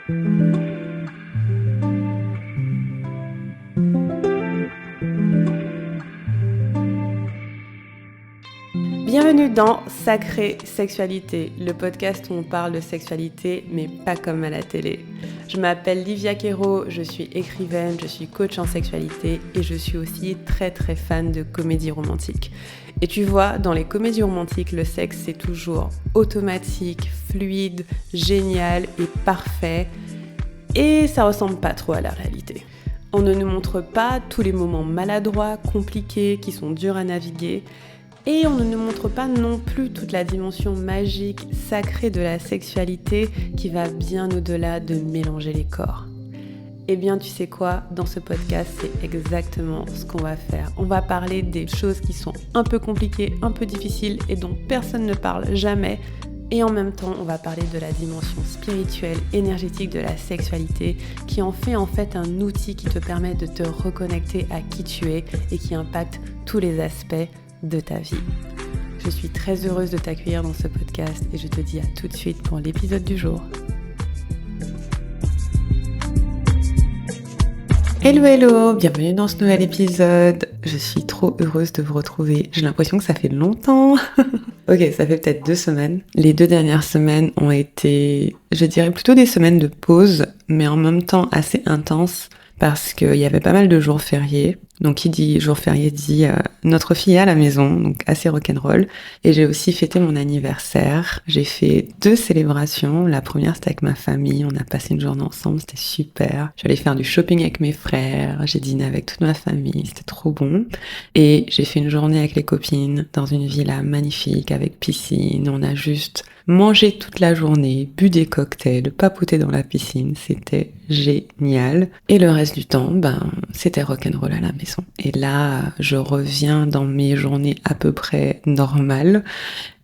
Bienvenue dans Sacrée Sexualité, le podcast où on parle de sexualité, mais pas comme à la télé. Je m'appelle Livia Quero, je suis écrivaine, je suis coach en sexualité et je suis aussi très fan de comédie romantique. Et tu vois, dans les comédies romantiques, le sexe c'est toujours automatique, fluide, génial et parfait. Et ça ressemble pas trop à la réalité. On ne nous montre pas tous les moments maladroits, compliqués, qui sont durs à naviguer. Et on ne nous montre pas non plus toute la dimension magique, sacrée de la sexualité qui va bien au-delà de mélanger les corps. Eh bien, tu sais quoi, dans ce podcast, c'est exactement ce qu'on va faire. On va parler des choses qui sont un peu compliquées, un peu difficiles et dont personne ne parle jamais. Et en même temps, on va parler de la dimension spirituelle, énergétique de la sexualité qui en fait un outil qui te permet de te reconnecter à qui tu es et qui impacte tous les aspects de ta vie. Je suis très heureuse de t'accueillir dans ce podcast et je te dis à tout de suite pour l'épisode du jour. Hello, bienvenue dans ce nouvel épisode. Je suis trop heureuse de vous retrouver. J'ai l'impression que ça fait longtemps. Ok, ça fait peut-être 2 semaines. Les 2 dernières semaines ont été, je dirais plutôt des semaines de pause, mais en même temps assez intenses parce qu'il y avait pas mal de jours fériés. Donc qui dit jour férié dit notre fille à la maison, donc assez rock'n'roll. Et j'ai aussi fêté mon anniversaire. J'ai fait 2 célébrations. La première c'était avec ma famille, on a passé une journée ensemble, c'était super. J'allais faire du shopping avec mes frères, j'ai dîné avec toute ma famille, c'était trop bon. Et j'ai fait une journée avec les copines dans une villa magnifique avec piscine. On a juste mangé toute la journée, bu des cocktails, papoté dans la piscine, c'était génial. Et le reste du temps, c'était rock'n'roll à la maison. Et là, je reviens dans mes journées à peu près normales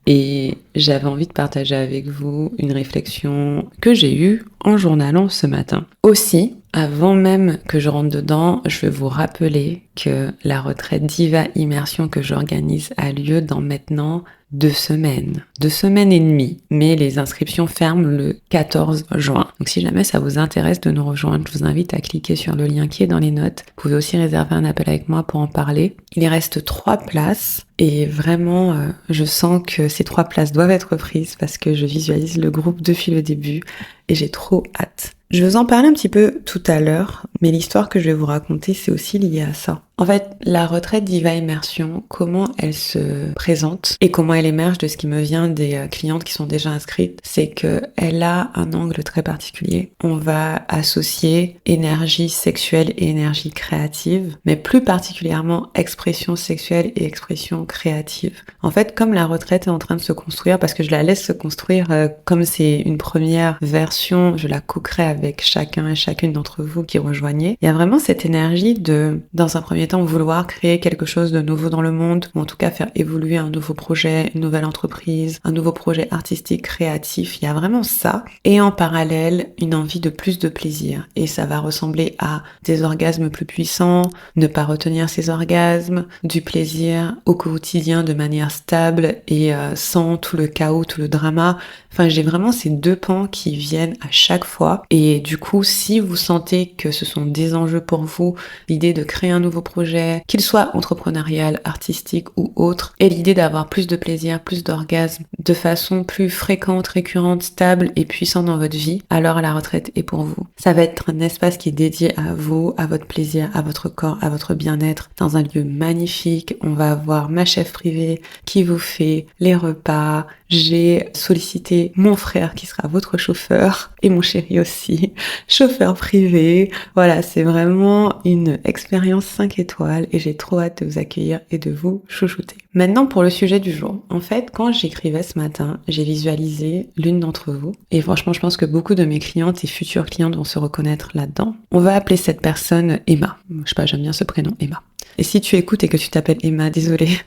et j'avais envie de partager avec vous une réflexion que j'ai eue en journalant ce matin. Aussi, avant même que je rentre dedans, je vais vous rappeler que la retraite Diva Immersion que j'organise a lieu dans maintenant 2 semaines. 2 semaines et demie. Mais les inscriptions ferment le 14 juin. Donc si jamais ça vous intéresse de nous rejoindre, je vous invite à cliquer sur le lien qui est dans les notes. Vous pouvez aussi réserver un appel avec moi pour en parler. Il reste 3 places. Et vraiment, je sens que ces 3 places doivent être prises parce que je visualise le groupe depuis le début et j'ai trop hâte. Je vais vous en parler un petit peu tout à l'heure, mais l'histoire que je vais vous raconter, c'est aussi lié à ça. En fait, la retraite Diva Immersion, comment elle se présente et comment elle émerge de ce qui me vient des clientes qui sont déjà inscrites, c'est que elle a un angle très particulier. On va associer énergie sexuelle et énergie créative, mais plus particulièrement expression sexuelle et expression créative. En fait, comme la retraite est en train de se construire, parce que je la laisse se construire, comme c'est une première version, je la co-crée avec chacun et chacune d'entre vous qui rejoignez. Il y a vraiment cette énergie de, dans un premier temps, vouloir créer quelque chose de nouveau dans le monde, ou en tout cas faire évoluer un nouveau projet, une nouvelle entreprise, un nouveau projet artistique, créatif. Il y a vraiment ça. Et en parallèle, une envie de plus de plaisir. Et ça va ressembler à des orgasmes plus puissants, ne pas retenir ces orgasmes, du plaisir au quotidien de manière stable et sans tout le chaos, tout le drama. Enfin, j'ai vraiment ces 2 pans qui viennent à chaque fois. Et du coup, si vous sentez que ce sont des enjeux pour vous, l'idée de créer un nouveau projet, qu'il soit entrepreneurial, artistique ou autre, et l'idée d'avoir plus de plaisir, plus d'orgasme, de façon plus fréquente, récurrente, stable et puissante dans votre vie, alors la retraite est pour vous. Ça va être un espace qui est dédié à vous, à votre plaisir, à votre corps, à votre bien-être, dans un lieu magnifique. On va avoir ma chef privée qui vous fait les repas. J'ai sollicité mon frère qui sera votre chauffeur et mon chéri aussi, chauffeur privé. Voilà, c'est vraiment une expérience 5 étoiles et j'ai trop hâte de vous accueillir et de vous chouchouter. Maintenant pour le sujet du jour. En fait, quand j'écrivais ce matin, j'ai visualisé l'une d'entre vous et franchement, je pense que beaucoup de mes clientes et futures clientes vont se reconnaître là-dedans. On va appeler cette personne Emma. Je sais pas, j'aime bien ce prénom, Emma. Et si tu écoutes et que tu t'appelles Emma, désolée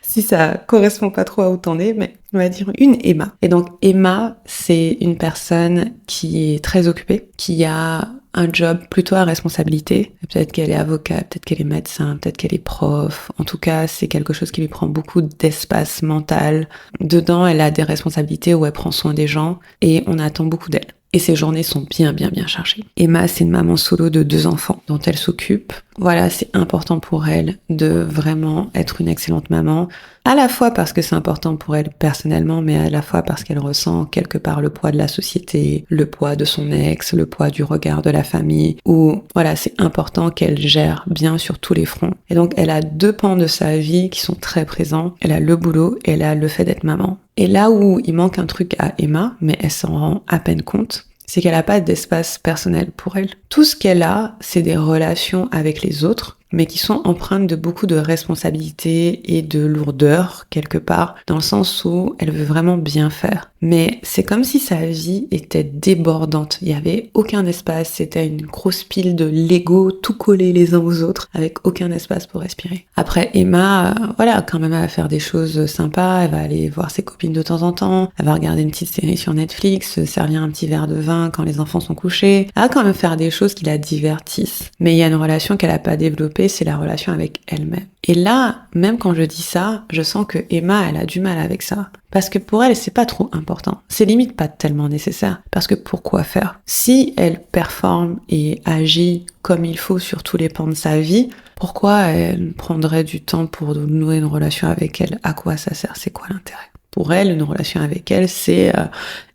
si ça correspond pas trop à où t'en es, mais on va dire une Emma. Et donc Emma, c'est une personne qui est très occupée, qui a un job plutôt à responsabilité. Peut-être qu'elle est avocate, peut-être qu'elle est médecin, peut-être qu'elle est prof. En tout cas, c'est quelque chose qui lui prend beaucoup d'espace mental. Dedans, elle a des responsabilités où elle prend soin des gens et on attend beaucoup d'elle. Et ses journées sont bien chargées. Emma, c'est une maman solo de 2 enfants dont elle s'occupe. Voilà, c'est important pour elle de vraiment être une excellente maman, à la fois parce que c'est important pour elle personnellement, mais à la fois parce qu'elle ressent quelque part le poids de la société, le poids de son ex, le poids du regard de la famille, où voilà, c'est important qu'elle gère bien sur tous les fronts. Et donc, elle a 2 pans de sa vie qui sont très présents. Elle a le boulot et elle a le fait d'être maman. Et là où il manque un truc à Emma, mais elle s'en rend à peine compte, c'est qu'elle n'a pas d'espace personnel pour elle. Tout ce qu'elle a, c'est des relations avec les autres, mais qui sont empreintes de beaucoup de responsabilités et de lourdeur, quelque part, dans le sens où elle veut vraiment bien faire. Mais c'est comme si sa vie était débordante. Il n'y avait aucun espace, c'était une grosse pile de Lego, tout collés les uns aux autres, avec aucun espace pour respirer. Après, Emma, voilà, quand même, elle va faire des choses sympas, elle va aller voir ses copines de temps en temps, elle va regarder une petite série sur Netflix, se servir un petit verre de vin quand les enfants sont couchés. Elle va quand même faire des choses qui la divertissent. Mais il y a une relation qu'elle n'a pas développée, c'est la relation avec elle-même. Et là, même quand je dis ça, je sens que Emma, elle a du mal avec ça. Parce que pour elle, c'est pas trop important. C'est limite pas tellement nécessaire. Parce que pourquoi faire? Si elle performe et agit comme il faut sur tous les pans de sa vie, pourquoi elle prendrait du temps pour nouer une relation avec elle? À quoi ça sert? C'est quoi l'intérêt? Pour elle, une relation avec elle, c'est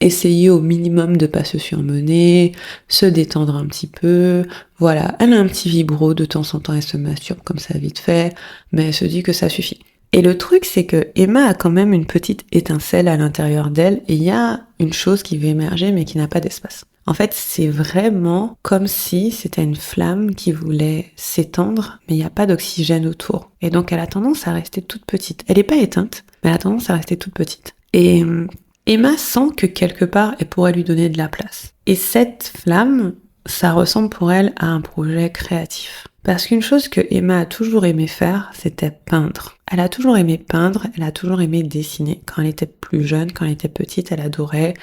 essayer au minimum de pas se surmener, se détendre un petit peu. Voilà, elle a un petit vibro, de temps en temps elle se masturbe comme ça vite fait, mais elle se dit que ça suffit. Et le truc, c'est que Emma a quand même une petite étincelle à l'intérieur d'elle, et il y a une chose qui veut émerger mais qui n'a pas d'espace. En fait, c'est vraiment comme si c'était une flamme qui voulait s'étendre, mais il n'y a pas d'oxygène autour. Et donc elle a tendance à rester toute petite. Elle n'est pas éteinte, mais elle a tendance à rester toute petite. Et Emma sent que quelque part, elle pourrait lui donner de la place. Et cette flamme, ça ressemble pour elle à un projet créatif. Parce qu'une chose que Emma a toujours aimé faire, c'était peindre. Elle a toujours aimé peindre, elle a toujours aimé dessiner. Quand elle était plus jeune, quand elle était petite, elle adorait.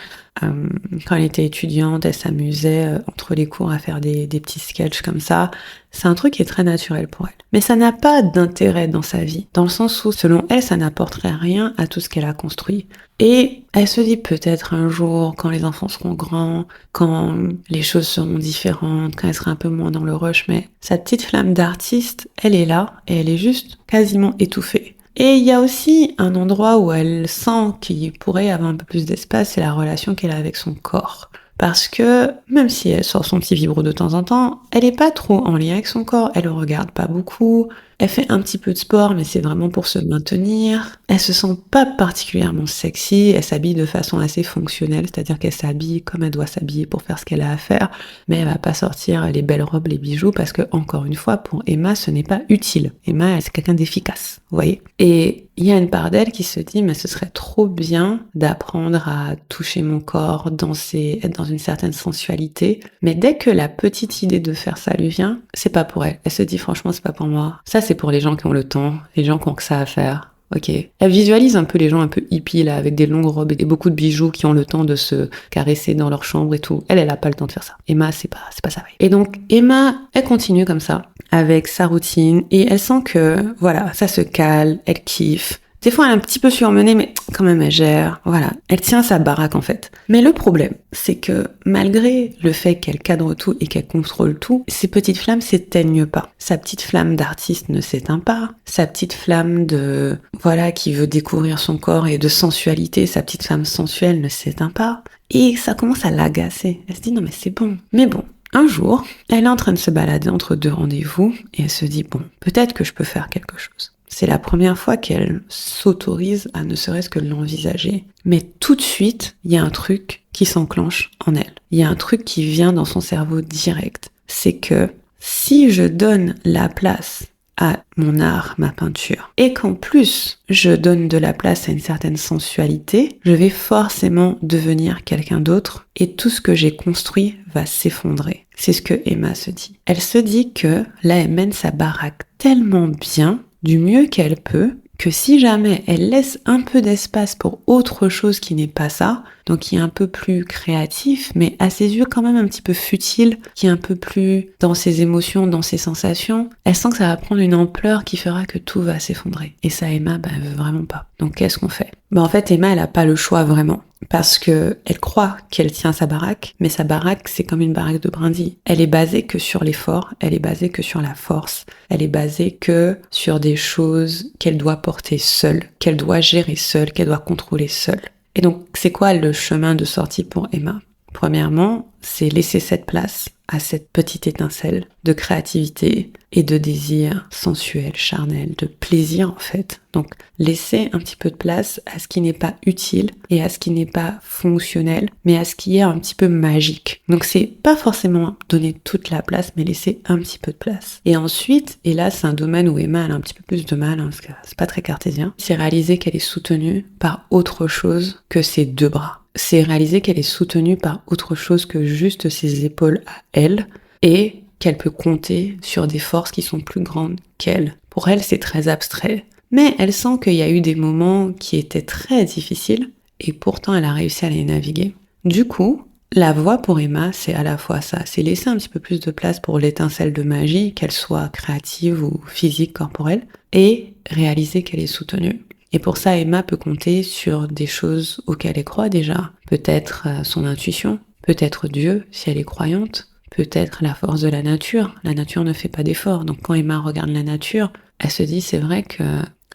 Quand elle était étudiante, elle s'amusait entre les cours à faire des petits sketchs comme ça. C'est un truc qui est très naturel pour elle. Mais ça n'a pas d'intérêt dans sa vie, dans le sens où, selon elle, ça n'apporterait rien à tout ce qu'elle a construit. Et elle se dit peut-être un jour, quand les enfants seront grands, quand les choses seront différentes, quand elle sera un peu moins dans le rush, mais sa petite flamme d'artiste, elle est là, et elle est juste quasiment étouffée. Et il y a aussi un endroit où elle sent qu'il pourrait y avoir un peu plus d'espace, c'est la relation qu'elle a avec son corps. Parce que, même si elle sort son petit vibro de temps en temps, elle est pas trop en lien avec son corps, elle le regarde pas beaucoup, elle fait un petit peu de sport, mais c'est vraiment pour se maintenir. Elle se sent pas particulièrement sexy, elle s'habille de façon assez fonctionnelle, c'est-à-dire qu'elle s'habille comme elle doit s'habiller pour faire ce qu'elle a à faire, mais elle va pas sortir les belles robes, les bijoux, parce que, encore une fois, pour Emma, ce n'est pas utile. Emma, c'est quelqu'un d'efficace, vous voyez. Et il y a une part d'elle qui se dit, mais ce serait trop bien d'apprendre à toucher mon corps, danser, être dans une certaine sensualité. Mais dès que la petite idée de faire ça lui vient, c'est pas pour elle. Elle se dit, franchement, c'est pas pour moi. Ça, c'est pour les gens qui ont le temps, les gens qui ont que ça à faire. Ok. Elle visualise un peu les gens un peu hippies, là, avec des longues robes et beaucoup de bijoux qui ont le temps de se caresser dans leur chambre et tout. Elle a pas le temps de faire ça. Emma, c'est pas ça. Et donc, Emma, elle continue comme ça, avec sa routine, et elle sent que, voilà, ça se cale, elle kiffe. Des fois, elle est un petit peu surmenée, mais quand même, elle gère. Voilà. Elle tient sa baraque, en fait. Mais le problème, c'est que malgré le fait qu'elle cadre tout et qu'elle contrôle tout, ces petites flammes s'éteignent pas. Sa petite flamme d'artiste ne s'éteint pas. Sa petite flamme de, voilà, qui veut découvrir son corps et de sensualité, sa petite flamme sensuelle ne s'éteint pas. Et ça commence à l'agacer. Elle se dit, non, mais c'est bon. Mais bon. Un jour, elle est en train de se balader entre 2 rendez-vous et elle se dit, bon, peut-être que je peux faire quelque chose. C'est la première fois qu'elle s'autorise à ne serait-ce que l'envisager. Mais tout de suite, il y a un truc qui s'enclenche en elle. Il y a un truc qui vient dans son cerveau direct. C'est que si je donne la place à mon art, ma peinture, et qu'en plus je donne de la place à une certaine sensualité, je vais forcément devenir quelqu'un d'autre et tout ce que j'ai construit va s'effondrer. C'est ce que Emma se dit. Elle se dit que là, elle mène sa baraque tellement bien, du mieux qu'elle peut, que si jamais elle laisse un peu d'espace pour autre chose qui n'est pas ça, donc qui est un peu plus créatif, mais à ses yeux quand même un petit peu futile, qui est un peu plus dans ses émotions, dans ses sensations, elle sent que ça va prendre une ampleur qui fera que tout va s'effondrer. Et ça, Emma, elle veut vraiment pas. Donc qu'est-ce qu'on fait? En fait, Emma, elle a pas le choix vraiment. Parce que elle croit qu'elle tient sa baraque, mais sa baraque, c'est comme une baraque de brindilles. Elle est basée que sur l'effort, elle est basée que sur la force, elle est basée que sur des choses qu'elle doit porter seule, qu'elle doit gérer seule, qu'elle doit contrôler seule. Et donc, c'est quoi le chemin de sortie pour Emma? Premièrement, c'est laisser cette place à cette petite étincelle de créativité et de désir sensuel, charnel, de plaisir en fait. Donc laisser un petit peu de place à ce qui n'est pas utile et à ce qui n'est pas fonctionnel, mais à ce qui est un petit peu magique. Donc c'est pas forcément donner toute la place, mais laisser un petit peu de place. Et ensuite, et là c'est un domaine où Emma elle a un petit peu plus de mal, parce que c'est pas très cartésien, c'est réaliser qu'elle est soutenue par autre chose que ses deux bras. C'est réaliser qu'elle est soutenue par autre chose que juste ses épaules à elle et qu'elle peut compter sur des forces qui sont plus grandes qu'elle. Pour elle, c'est très abstrait, mais elle sent qu'il y a eu des moments qui étaient très difficiles et pourtant elle a réussi à les naviguer. Du coup, la voie pour Emma, c'est à la fois ça, c'est laisser un petit peu plus de place pour l'étincelle de magie, qu'elle soit créative ou physique, corporelle, et réaliser qu'elle est soutenue. Et pour ça, Emma peut compter sur des choses auxquelles elle croit déjà. Peut-être son intuition, peut-être Dieu, si elle est croyante, peut-être la force de la nature. La nature ne fait pas d'efforts. Donc quand Emma regarde la nature, elle se dit c'est vrai que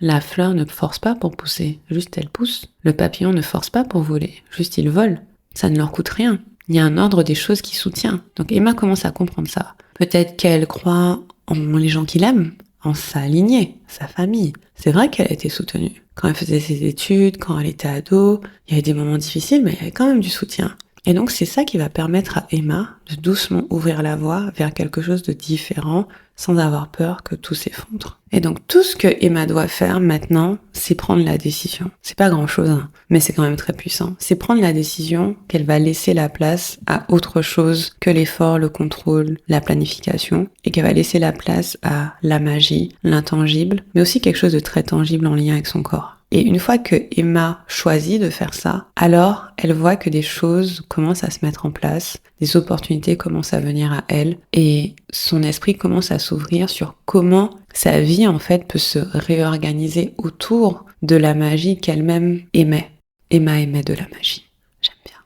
la fleur ne force pas pour pousser, juste elle pousse. Le papillon ne force pas pour voler, juste il vole. Ça ne leur coûte rien. Il y a un ordre des choses qui soutient. Donc Emma commence à comprendre ça. Peut-être qu'elle croit en les gens qui l'aiment, en sa lignée, sa famille. C'est vrai qu'elle a été soutenue. Quand elle faisait ses études, quand elle était ado, il y avait des moments difficiles, mais il y avait quand même du soutien. Et donc c'est ça qui va permettre à Emma de doucement ouvrir la voie vers quelque chose de différent, sans avoir peur que tout s'effondre. Et donc tout ce que Emma doit faire maintenant, c'est prendre la décision. C'est pas grand chose, hein, mais c'est quand même très puissant. C'est prendre la décision qu'elle va laisser la place à autre chose que l'effort, le contrôle, la planification, et qu'elle va laisser la place à la magie, l'intangible, mais aussi quelque chose de très tangible en lien avec son corps. Et une fois que Emma choisit de faire ça, alors elle voit que des choses commencent à se mettre en place, des opportunités commencent à venir à elle, et son esprit commence à s'ouvrir sur comment sa vie en fait peut se réorganiser autour de la magie qu'elle-même aimait. Emma aimait de la magie, j'aime bien.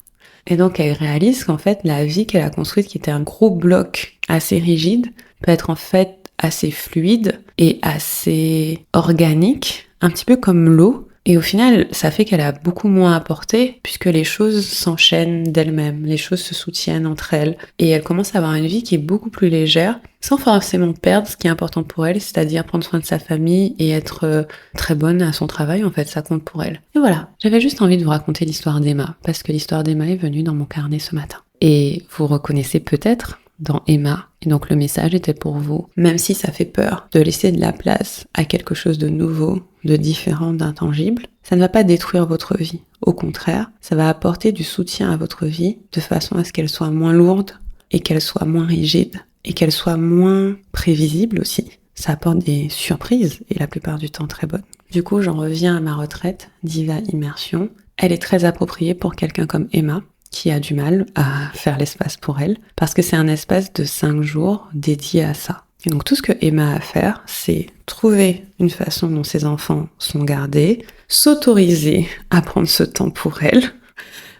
Et donc elle réalise qu'en fait la vie qu'elle a construite, qui était un gros bloc assez rigide, peut être en fait assez fluide et assez organique, un petit peu comme l'eau. Et au final, ça fait qu'elle a beaucoup moins à porter puisque les choses s'enchaînent d'elles-mêmes, les choses se soutiennent entre elles et elle commence à avoir une vie qui est beaucoup plus légère sans forcément perdre ce qui est important pour elle, c'est-à-dire prendre soin de sa famille et être très bonne à son travail, en fait, ça compte pour elle. Et voilà, j'avais juste envie de vous raconter l'histoire d'Emma parce que l'histoire d'Emma est venue dans mon carnet ce matin. Et vous reconnaissez peut-être dans Emma, et donc le message était pour vous, même si ça fait peur de laisser de la place à quelque chose de nouveau, de différent, d'intangible, ça ne va pas détruire votre vie. Au contraire, ça va apporter du soutien à votre vie de façon à ce qu'elle soit moins lourde et qu'elle soit moins rigide et qu'elle soit moins prévisible aussi. Ça apporte des surprises et la plupart du temps très bonnes. Du coup, j'en reviens à ma retraite, Diva Immersion. Elle est très appropriée pour quelqu'un comme Emma, qui a du mal à faire l'espace pour elle, parce que c'est un espace de 5 jours dédié à ça. Et donc tout ce que Emma a à faire, c'est trouver une façon dont ses enfants sont gardés, s'autoriser à prendre ce temps pour elle,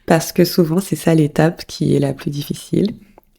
parce que souvent c'est ça l'étape qui est la plus difficile,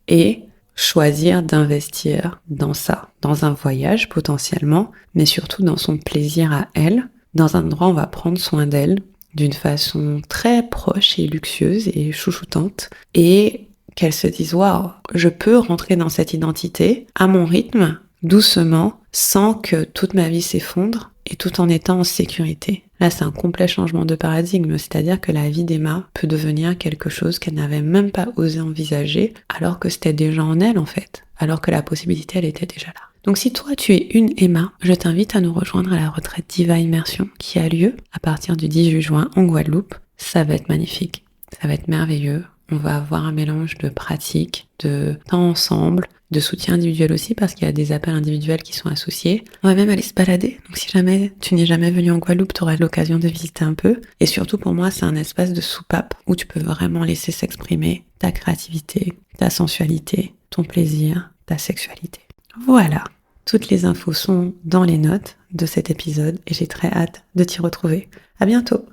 et choisir d'investir dans ça, dans un voyage potentiellement, mais surtout dans son plaisir à elle, dans un endroit où on va prendre soin d'elle, d'une façon très proche et luxueuse et chouchoutante, et qu'elle se dise « Waouh, je peux rentrer dans cette identité à mon rythme, doucement, sans que toute ma vie s'effondre, et tout en étant en sécurité. » Là, c'est un complet changement de paradigme, c'est-à-dire que la vie d'Emma peut devenir quelque chose qu'elle n'avait même pas osé envisager, alors que c'était déjà en elle en fait, alors que la possibilité, elle était déjà là. Donc si toi tu es une Emma, je t'invite à nous rejoindre à la retraite Diva Immersion qui a lieu à partir du 18 juin en Guadeloupe. Ça va être magnifique, ça va être merveilleux. On va avoir un mélange de pratique, de temps ensemble, de soutien individuel aussi, parce qu'il y a des appels individuels qui sont associés. On va même aller se balader. Donc si jamais tu n'es jamais venu en Guadeloupe, tu auras l'occasion de visiter un peu. Et surtout pour moi, c'est un espace de soupape où tu peux vraiment laisser s'exprimer ta créativité, ta sensualité, ton plaisir, ta sexualité. Voilà. Toutes les infos sont dans les notes de cet épisode et j'ai très hâte de t'y retrouver. À bientôt!